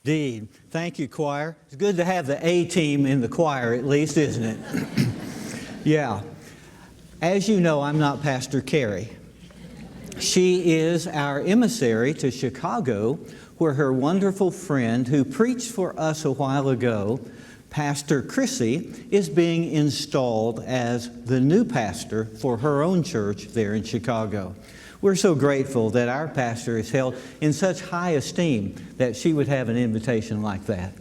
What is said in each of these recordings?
Indeed. Thank you, choir. It's good to have the A team in the choir at least, isn't it? Yeah. As you know, I'm not Pastor Carrie. She is our emissary to Chicago, where her wonderful friend who preached for us a while ago, Pastor Chrissy, is being installed as the new pastor for her own church there in Chicago. We're so grateful that our pastor is held in such high esteem that she would have an invitation like that.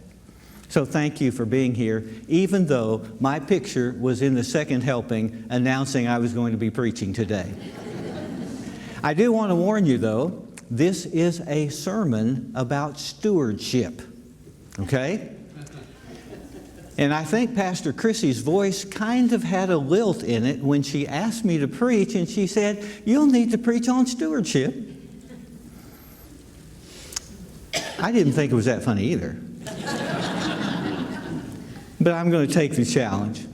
So thank you for being here, even though my picture was in the second helping announcing I was going to be preaching today. I do want to warn you, though, this is a sermon about stewardship, okay? And I think Pastor Chrissy's voice kind of had a lilt in it when she asked me to preach, and she said, "You'll need to preach on stewardship." I didn't think it was that funny either. But I'm going to take the challenge.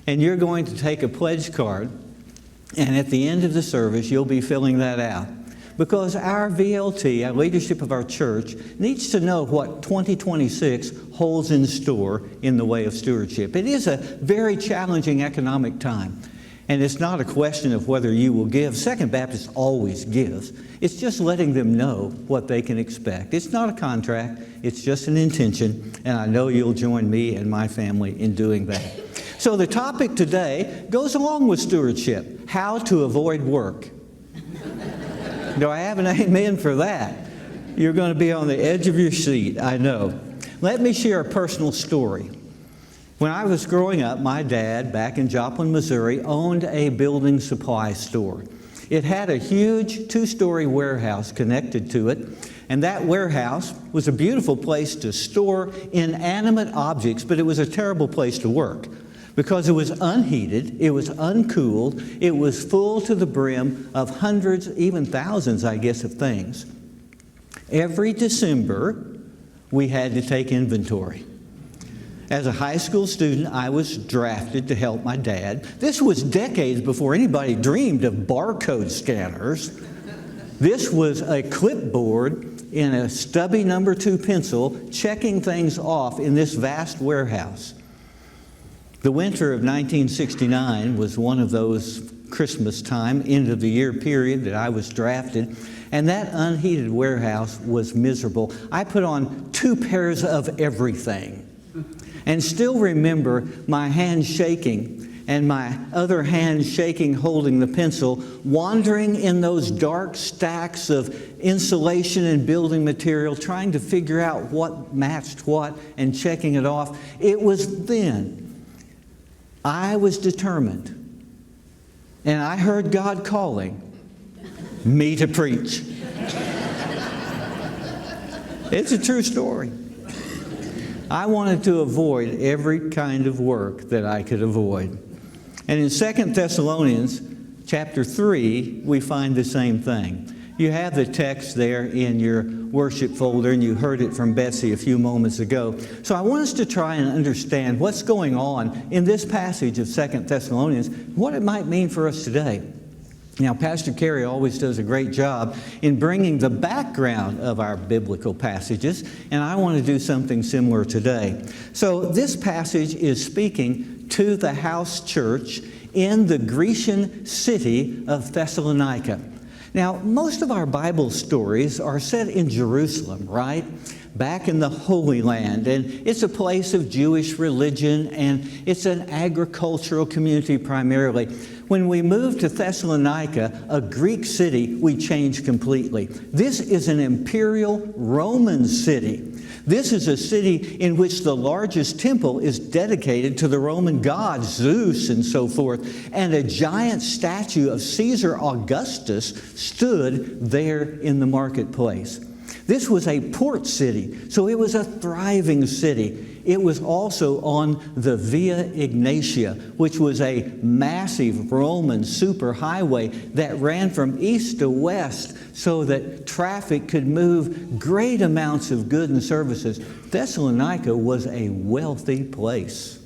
And you're going to take a pledge card, and at the end of the service, you'll be filling that out. Because our VLT, our leadership of our church, needs to know what 2026 holds in store in the way of stewardship. It is a very challenging economic time. And it's not a question of whether you will give. Second Baptist always gives. It's just letting them know what they can expect. It's not a contract. It's just an intention. And I know you'll join me and my family in doing that. So the topic today goes along with stewardship: how to avoid work. Do I have an amen for that? You're going to be on the edge of your seat, I know. Let me share a personal story. When I was growing up, my dad, back in Joplin, Missouri, owned a building supply store. It had a huge two-story warehouse connected to it, and that warehouse was a beautiful place to store inanimate objects, but it was a terrible place to work. Because it was unheated, it was uncooled, it was full to the brim of hundreds, even thousands, I guess, of things. Every December, we had to take inventory. As a high school student, I was drafted to help my dad. This was decades before anybody dreamed of barcode scanners. This was a clipboard in a stubby number 2 pencil, checking things off in this vast warehouse. The winter of 1969 was one of those Christmas time, end of the year period that I was drafted, and that unheated warehouse was miserable. I put on 2 pairs of everything and still remember my hand shaking and my other hand shaking holding the pencil, wandering in those dark stacks of insulation and building material, trying to figure out what matched what and checking it off. It was then I was determined, and I heard God calling me to preach. It's a true story. I wanted to avoid every kind of work that I could avoid. And in 2 Thessalonians chapter 3, we find the same thing. You have the text there in your worship folder, and you heard it from Betsy a few moments ago. So I want us to try and understand what's going on in this passage of 2 Thessalonians, what it might mean for us today. Now, Pastor Carey always does a great job in bringing the background of our biblical passages, and I want to do something similar today. So this passage is speaking to the house church in the Grecian city of Thessalonica. Now, most of our Bible stories are set in Jerusalem, right? Back in the Holy Land. And it's a place of Jewish religion, and it's an agricultural community primarily. When we moved to Thessalonica, a Greek city, we changed completely. This is an imperial Roman city. This is a city in which the largest temple is dedicated to the Roman god Zeus and so forth, and a giant statue of Caesar Augustus stood there in the marketplace. This was a port city, so it was a thriving city. It was also on the Via Egnatia, which was a massive Roman superhighway that ran from east to west so that traffic could move great amounts of goods and services. Thessalonica was a wealthy place.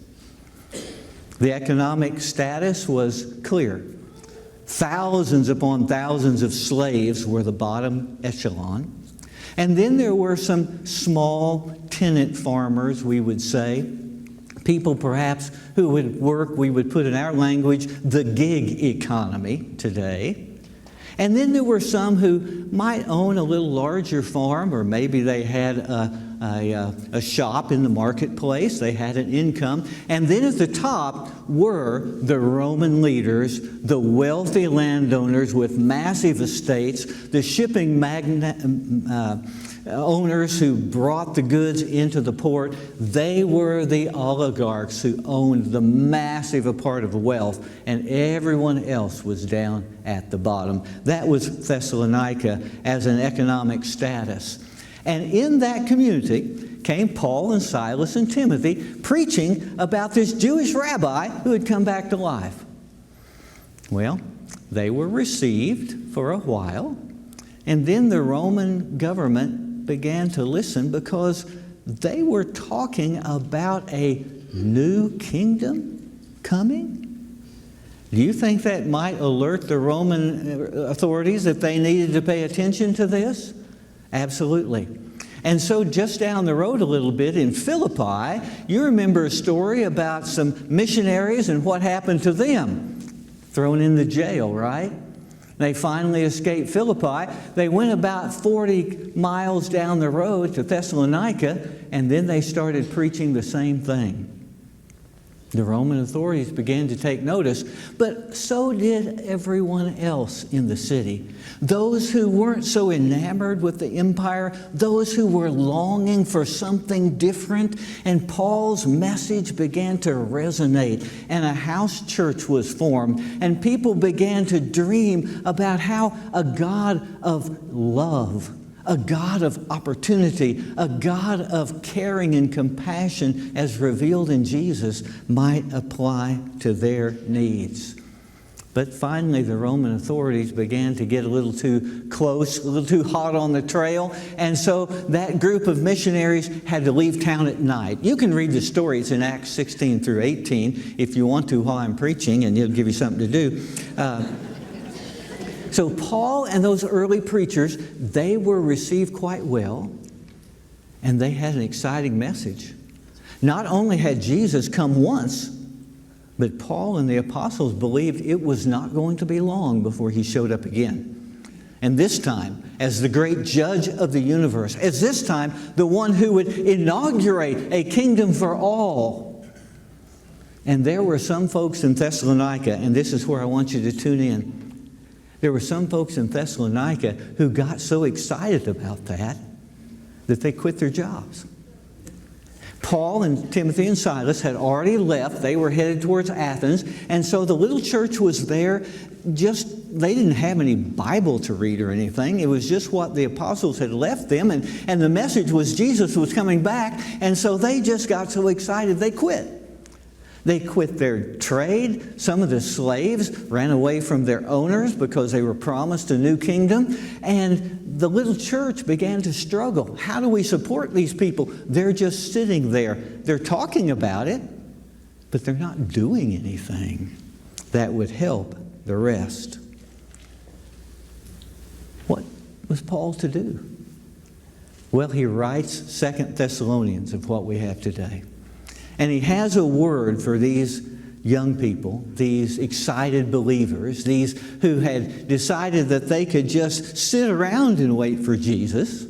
The economic status was clear. Thousands upon thousands of slaves were the bottom echelon. And then there were some small tenant farmers, we would say. People perhaps who would work, we would put in our language, the gig economy today. And then there were some who might own a little larger farm, or maybe they had a shop in the marketplace. They had an income. And then at the top were the Roman leaders, the wealthy landowners with massive estates, the shipping owners who brought the goods into the port. They were the oligarchs who owned the massive part of wealth, and everyone else was down at the bottom. That was Thessalonica as an economic status. And in that community came Paul and Silas and Timothy preaching about this Jewish rabbi who had come back to life. Well, they were received for a while, and then the Roman government began to listen because they were talking about a new kingdom coming. Do you think that might alert the Roman authorities that they needed to pay attention to this? Absolutely. And so just down the road a little bit in Philippi, you remember a story about some missionaries and what happened to them. Thrown in the jail, right? They finally escaped Philippi. They went about 40 miles down the road to Thessalonica, and then they started preaching the same thing. The Roman authorities began to take notice, but so did everyone else in the city. Those who weren't so enamored with the empire, those who were longing for something different, and Paul's message began to resonate, and a house church was formed, and people began to dream about how a God of love, a God of opportunity, a God of caring and compassion as revealed in Jesus might apply to their needs. But finally, the Roman authorities began to get a little too close, a little too hot on the trail, and so that group of missionaries had to leave town at night. You can read the stories in Acts 16 through 18 if you want to while I'm preaching, and it'll give you something to do. So Paul and those early preachers, they were received quite well, and they had an exciting message. Not only had Jesus come once, but Paul and the apostles believed it was not going to be long before he showed up again. And this time, as the great judge of the universe, as this time, the one who would inaugurate a kingdom for all. And there were some folks in Thessalonica, and this is where I want you to tune in. There were some folks in Thessalonica who got so excited about that they quit their jobs. Paul and Timothy and Silas had already left. They were headed towards Athens. And so the little church was there. They didn't have any Bible to read or anything. It was just what the apostles had left them. And the message was Jesus was coming back. And so they just got so excited they quit. They quit their trade. Some of the slaves ran away from their owners because they were promised a new kingdom. And the little church began to struggle. How do we support these people? They're just sitting there. They're talking about it, but they're not doing anything that would help the rest. What was Paul to do? Well, he writes 2 Thessalonians of what we have today. And he has a word for these young people, these excited believers, these who had decided that they could just sit around and wait for Jesus.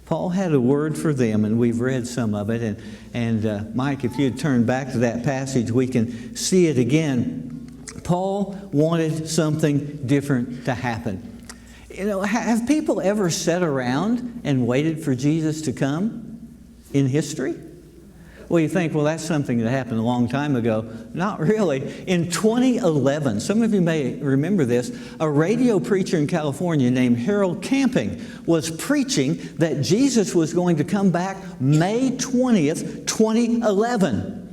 Paul had a word for them, and we've read some of it. And Mike, if you'd turn back to that passage, we can see it again. Paul wanted something different to happen. You know, have people ever sat around and waited for Jesus to come in history? Well, you think, well, that's something that happened a long time ago. Not really. In 2011, some of you may remember this, a radio preacher in California named Harold Camping was preaching that Jesus was going to come back May 20th, 2011.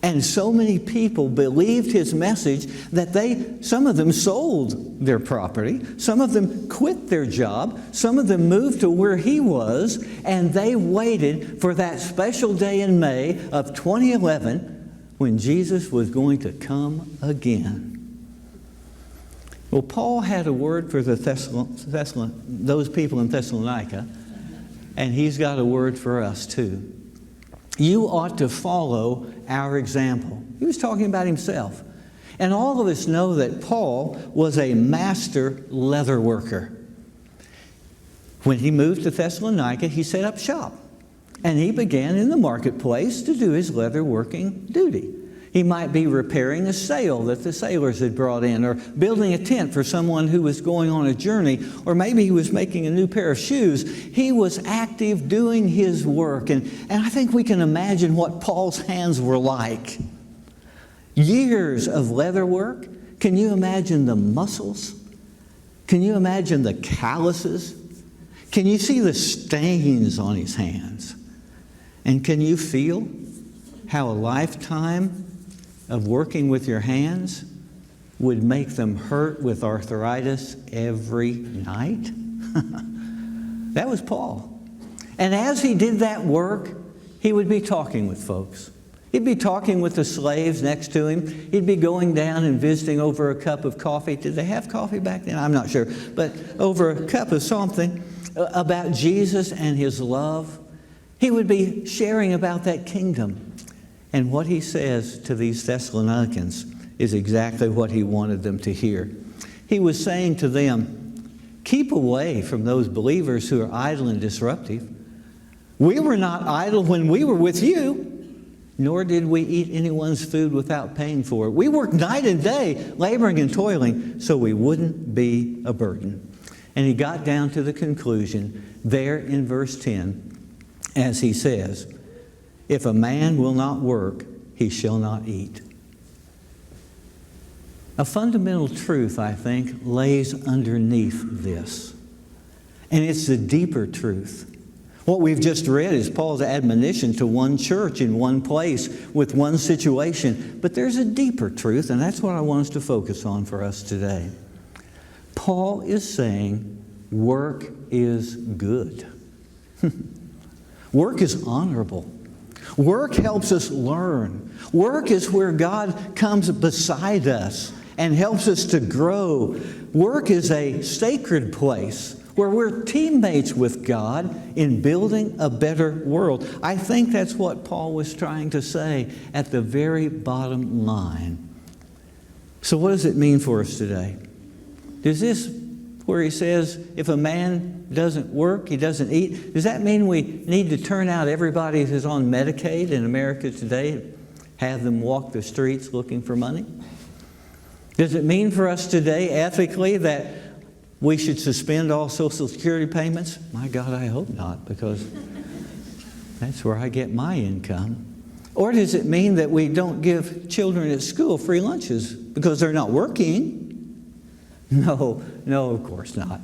And so many people believed his message that some of them sold their property, some of them quit their job, some of them moved to where he was, and they waited for that special day in May of 2011 when Jesus was going to come again. Well, Paul had a word for the those people in Thessalonica, and he's got a word for us too. You ought to follow our example. He was talking about himself. And all of us know that Paul was a master leather worker. When he moved to Thessalonica, he set up shop. And he began in the marketplace to do his leather working duty. He might be repairing a sail that the sailors had brought in, or building a tent for someone who was going on a journey, or maybe he was making a new pair of shoes. He was active doing his work. And I think we can imagine what Paul's hands were like. Years of leather work. Can you imagine the muscles? Can you imagine the calluses? Can you see the stains on his hands? And can you feel how a lifetime of working with your hands would make them hurt with arthritis every night? That was Paul. And as he did that work, he would be talking with folks. He'd be talking with the slaves next to him. He'd be going down and visiting over a cup of coffee. Did they have coffee back then? I'm not sure. But over a cup of something about Jesus and his love. He would be sharing about that kingdom. And what he says to these Thessalonians is exactly what he wanted them to hear. He was saying to them, keep away from those believers who are idle and disruptive. We were not idle when we were with you, nor did we eat anyone's food without paying for it. We worked night and day, laboring and toiling, so we wouldn't be a burden. And he got down to the conclusion there in verse 10, as he says, if a man will not work, he shall not eat. A fundamental truth, I think, lays underneath this. And it's the deeper truth. What we've just read is Paul's admonition to one church in one place with one situation. But there's a deeper truth, and that's what I want us to focus on for us today. Paul is saying work is good. Work is honorable. Work helps us learn. Work is where God comes beside us and helps us to grow. Work is a sacred place where we're teammates with God in building a better world. I think that's what Paul was trying to say at the very bottom line. So what does it mean for us today? Does this, where he says, if a man doesn't work, he doesn't eat, does that mean we need to turn out everybody who's on Medicaid in America today, have them walk the streets looking for money? Does it mean for us today, ethically, that we should suspend all Social Security payments? My God, I hope not, because that's where I get my income. Or does it mean that we don't give children at school free lunches because they're not working? No, of course not.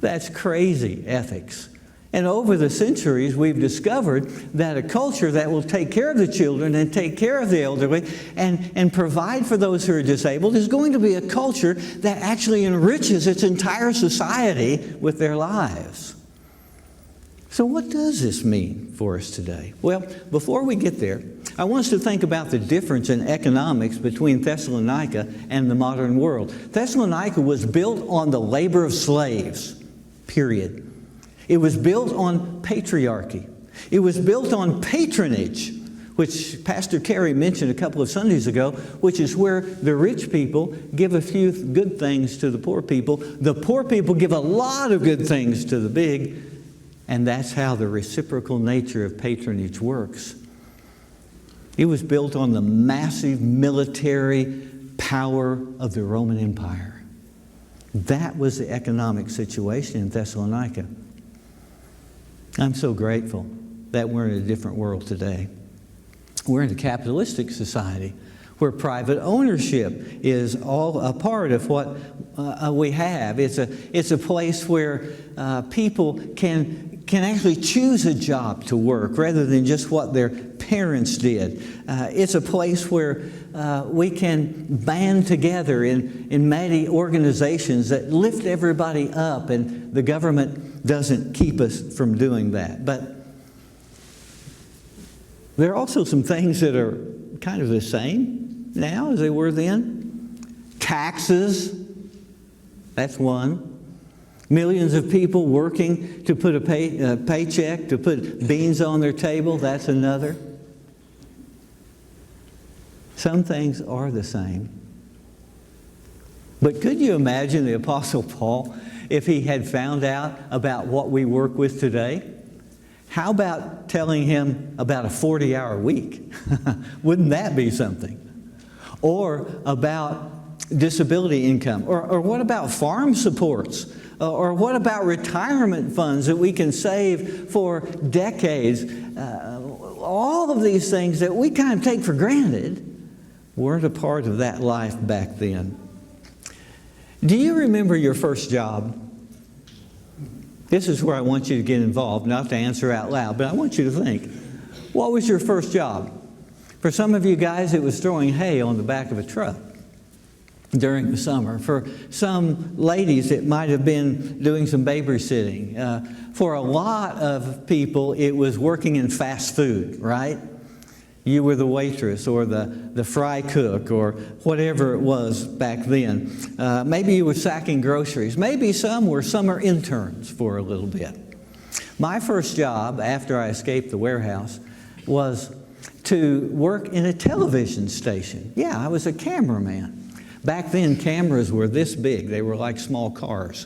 That's crazy ethics. And over the centuries, we've discovered that a culture that will take care of the children and take care of the elderly and provide for those who are disabled is going to be a culture that actually enriches its entire society with their lives. So what does this mean for us today? Well, before we get there, I want us to think about the difference in economics between Thessalonica and the modern world. Thessalonica was built on the labor of slaves, period. It was built on patriarchy. It was built on patronage, which Pastor Carey mentioned a couple of Sundays ago, which is where the rich people give a few good things to the poor people. The poor people give a lot of good things to the big, and that's how the reciprocal nature of patronage works. It was built on the massive military power of the Roman Empire. That was the economic situation in Thessalonica. I'm so grateful that we're in a different world today. We're in a capitalistic society where private ownership is all a part of what we have. It's a place where people can actually choose a job to work rather than just what their parents did. It's a place where we can band together in mighty organizations that lift everybody up, and the government doesn't keep us from doing that. But there are also some things that are kind of the same now as they were then. Taxes That's one. Millions of people working to put a paycheck, to put beans on their table. That's another. Some things are the same. But could you imagine the Apostle Paul if he had found out about what we work with today? How about telling him about a 40-hour week? Wouldn't that be something? Or about disability income? Or what about farm supports? Or what about retirement funds that we can save for decades? All of these things that we kind of take for granted weren't a part of that life back then. Do you remember your first job? This is where I want you to get involved, not to answer out loud, but I want you to think. What was your first job? For some of you guys, it was throwing hay on the back of a truck during the summer. For some ladies, it might have been doing some babysitting. For a lot of people, it was working in fast food, right? You were the waitress or the fry cook or whatever it was back then. Maybe you were sacking groceries. Maybe some were summer interns for a little bit. My first job after I escaped the warehouse was to work in a television station. Yeah, I was a cameraman. Back then, cameras were this big. They were like small cars.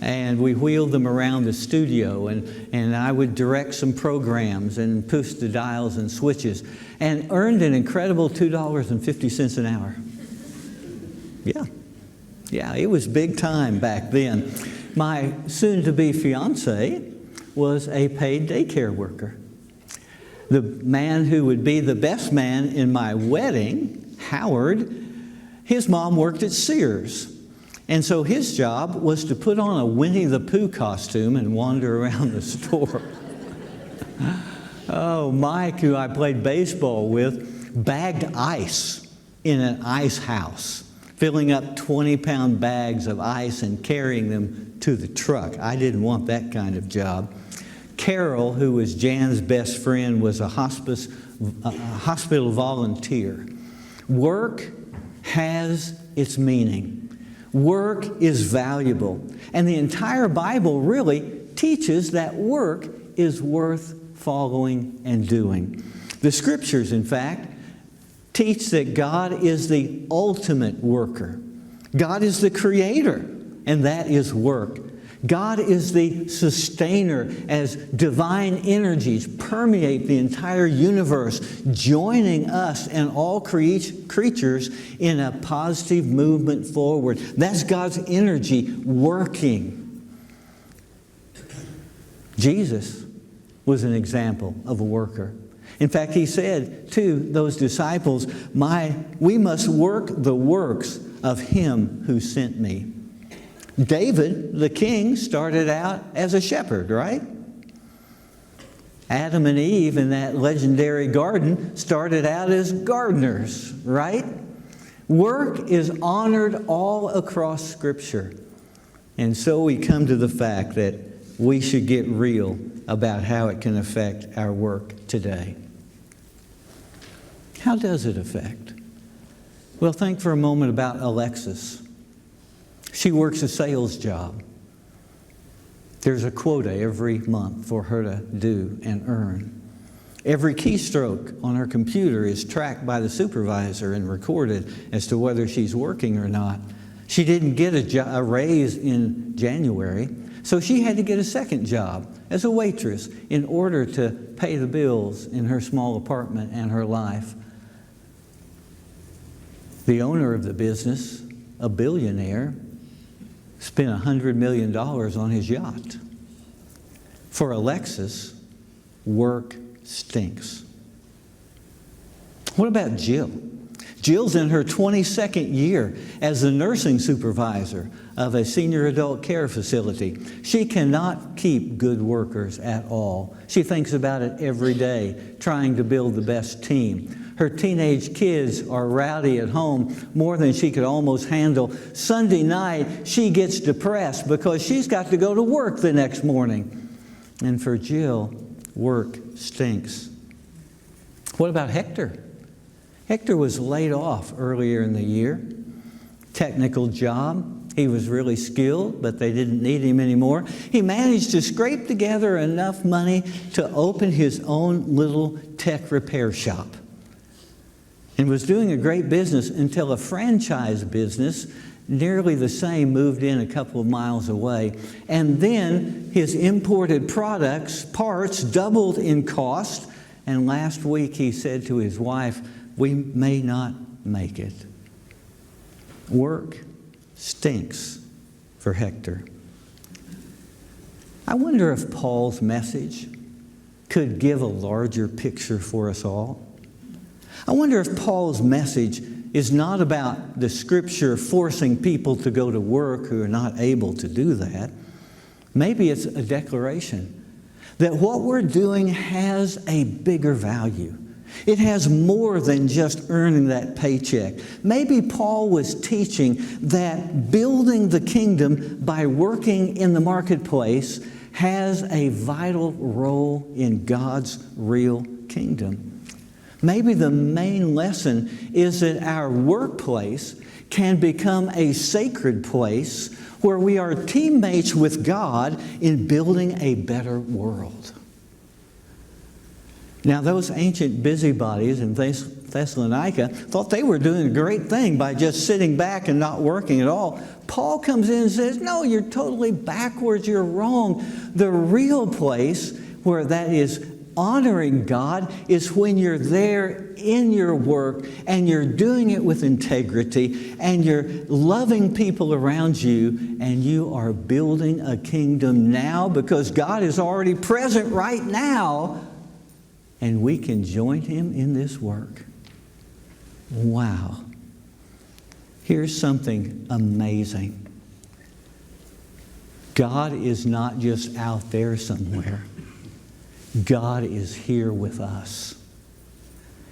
And we wheeled them around the studio, and I would direct some programs and push the dials and switches, and earned an incredible $2.50 an hour. Yeah, it was big time back then. My soon-to-be fiancé was a paid daycare worker. The man who would be the best man in my wedding, Howard, his mom worked at Sears. And so his job was to put on a Winnie the Pooh costume and wander around the store. Oh, Mike, who I played baseball with, bagged ice in an ice house, filling up 20-pound bags of ice and carrying them to the truck. I didn't want that kind of job. Carol, who was Jan's best friend, was a hospital volunteer. Work has its meaning. Work is valuable. And the entire Bible really teaches that work is worth following and doing. The Scriptures, in fact, teach that God is the ultimate worker. God is the creator, and that is work. God is the sustainer as divine energies permeate the entire universe, joining us and all creatures in a positive movement forward. That's God's energy working. Jesus was an example of a worker. In fact, he said to those disciples, we must work the works of him who sent me. David, the king, started out as a shepherd, right? Adam and Eve in that legendary garden started out as gardeners, right? Work is honored all across Scripture. And so we come to the fact that we should get real about how it can affect our work today. How does it affect? Well, think for a moment about Alexis. She works a sales job. There's a quota every month for her to do and earn. Every keystroke on her computer is tracked by the supervisor and recorded as to whether she's working or not. She didn't get a raise in January, so she had to get a second job as a waitress in order to pay the bills in her small apartment and her life. The owner of the business, a billionaire, spent $100 million on his yacht. For Alexis, work stinks. What about Jill? Jill's in her 22nd year as the nursing supervisor of a senior adult care facility. She cannot keep good workers at all. She thinks about it every day, trying to build the best team. Her teenage kids are rowdy at home more than she could almost handle. Sunday night, she gets depressed because she's got to go to work the next morning. And for Jill, work stinks. What about Hector? Hector was laid off earlier in the year. Technical job. he was really skilled, but they didn't need him anymore. He managed to scrape together enough money to open his own little tech repair shop, and was doing a great business until a franchise business nearly the same moved in a couple of miles away. And then his imported parts doubled in cost. And last week he said to his wife, "We may not make it." Work stinks for Hector. I wonder if Paul's message could give a larger picture for us all. I wonder if Paul's message is not about the Scripture forcing people to go to work who are not able to do that. Maybe it's a declaration that what we're doing has a bigger value. It has more than just earning that paycheck. Maybe Paul was teaching that building the kingdom by working in the marketplace has a vital role in God's real kingdom. Maybe the main lesson is that our workplace can become a sacred place where we are teammates with God in building a better world. Now, those ancient busybodies in Thessalonica thought they were doing a great thing by just sitting back and not working at all. Paul comes in and says, "No, you're totally backwards. You're wrong. The real place where that is honoring God is when you're there in your work and you're doing it with integrity and you're loving people around you and you are building a kingdom now because God is already present right now and we can join Him in this work." Wow. Here's something amazing. God is not just out there somewhere. God is here with us.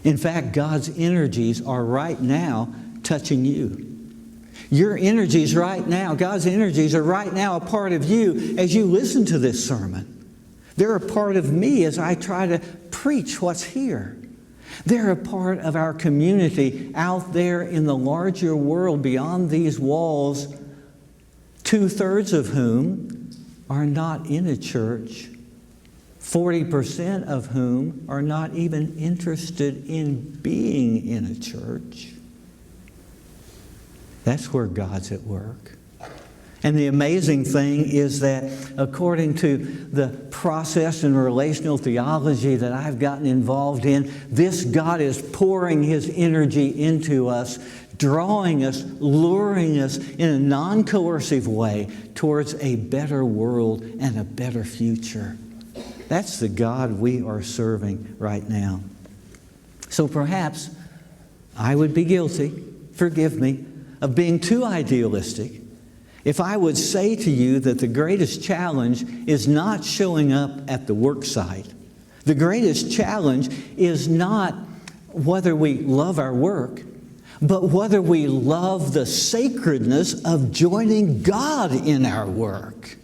In fact, God's energies are right now touching you. Your energies right now, God's energies are right now a part of you as you listen to this sermon. They're a part of me as I try to preach what's here. They're a part of our community out there in the larger world beyond these walls, 2/3 of whom are not in a church, 40% of whom are not even interested in being in a church. That's where God's at work. And the amazing thing is that according to the process and relational theology that I've gotten involved in, this God is pouring His energy into us, drawing us, luring us in a non-coercive way towards a better world and a better future. That's the God we are serving right now. So perhaps I would be guilty, forgive me, of being too idealistic if I would say to you that the greatest challenge is not showing up at the work site. The greatest challenge is not whether we love our work, but whether we love the sacredness of joining God in our work.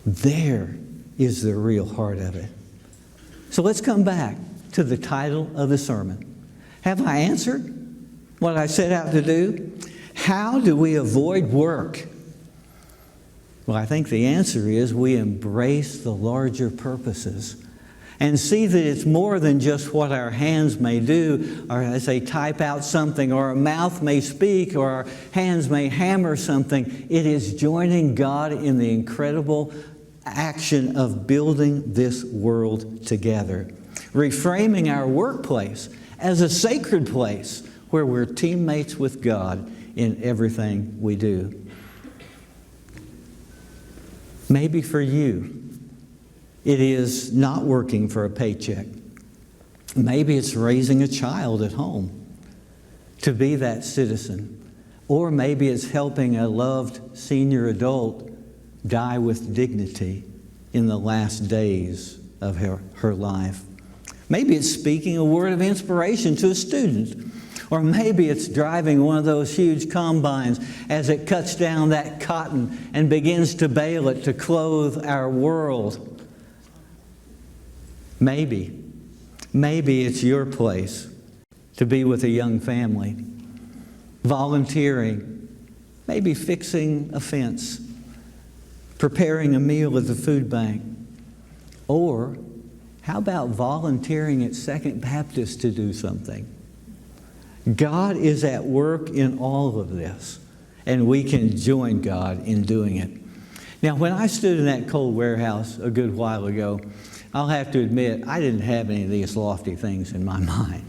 There is the real heart of it. So let's come back to the title of the sermon. Have I answered what I set out to do? How do we avoid work? Well, I think the answer is we embrace the larger purposes and see that it's more than just what our hands may do, or as they type out something, or our mouth may speak, or our hands may hammer something. It is joining God in the incredible action of building this world together. Reframing our workplace as a sacred place where we're teammates with God in everything we do. Maybe for you, it is not working for a paycheck. Maybe it's raising a child at home to be that citizen. Or maybe it's helping a loved senior adult die with dignity in the last days of her life. Maybe it's speaking a word of inspiration to a student. Or maybe it's driving one of those huge combines as it cuts down that cotton and begins to bale it to clothe our world. Maybe it's your place to be with a young family, volunteering maybe fixing a fence, preparing a meal at the food bank, or how about volunteering at Second Baptist to do something? God is at work in all of this, and we can join God in doing it. Now, when I stood in that cold warehouse a good while ago, I'll have to admit, I didn't have any of these lofty things in my mind.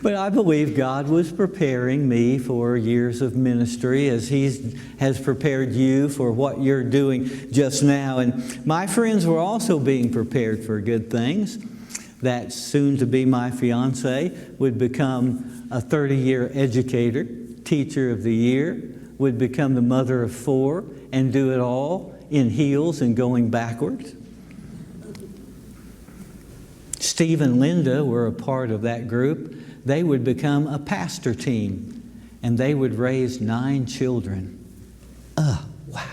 But I believe God was preparing me for years of ministry as He has prepared you for what you're doing just now. And my friends were also being prepared for good things. That soon-to-be my fiance would become a 30-year educator, teacher of the year, would become the mother of 4, and do it all in heels and going backwards. Steve and Linda were a part of that group. They would become a pastor team, and they would raise 9 children. Wow.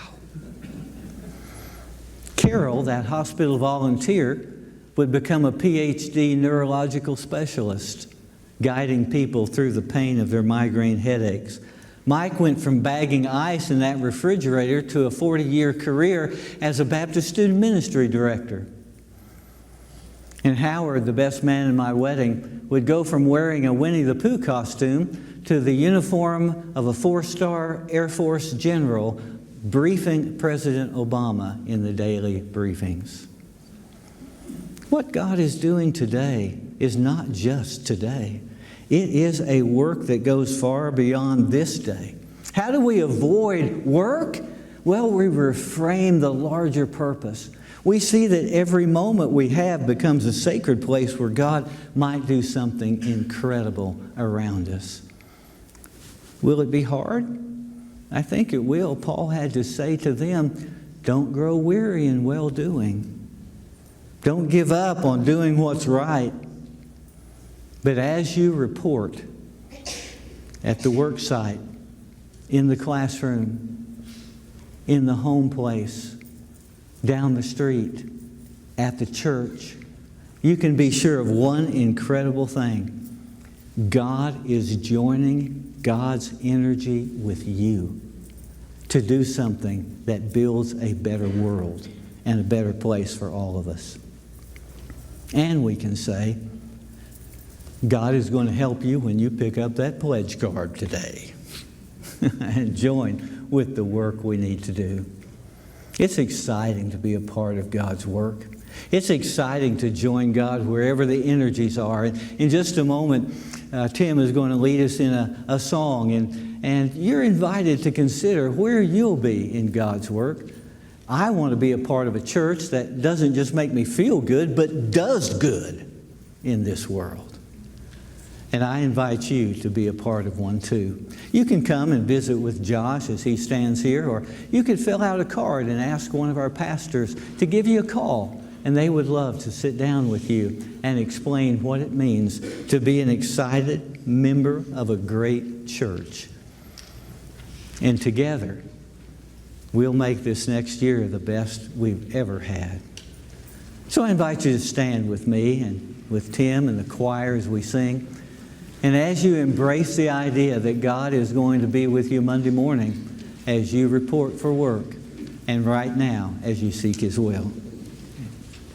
Carol, that hospital volunteer, would become a PhD neurological specialist, guiding people through the pain of their migraine headaches. Mike went from bagging ice in that refrigerator to a 40-year career as a Baptist student ministry director. And Howard, the best man in my wedding, would go from wearing a Winnie the Pooh costume to the uniform of a 4-star Air Force general briefing President Obama in the daily briefings. What God is doing today is not just today. It is a work that goes far beyond this day. How do we avoid work? Well, we reframe the larger purpose. We see that every moment we have becomes a sacred place where God might do something incredible around us. Will it be hard? I think it will. Paul had to say to them, don't grow weary in well-doing. Don't give up on doing what's right. But as you report at the work site, in the classroom, in the home place, down the street, at the church, you can be sure of one incredible thing. God is joining God's energy with you to do something that builds a better world and a better place for all of us. And we can say, God is going to help you when you pick up that pledge card today and join with the work we need to do. It's exciting to be a part of God's work. It's exciting to join God wherever the energies are. In just a moment, Tim is going to lead us in a song, and you're invited to consider where you'll be in God's work. I want to be a part of a church that doesn't just make me feel good, but does good in this world. And I invite you to be a part of one too. You can come and visit with Josh as he stands here, or you could fill out a card and ask one of our pastors to give you a call, and they would love to sit down with you and explain what it means to be an excited member of a great church. And together, we'll make this next year the best we've ever had. So I invite you to stand with me and with Tim and the choir as we sing. And as you embrace the idea that God is going to be with you Monday morning as you report for work, and right now as you seek His will.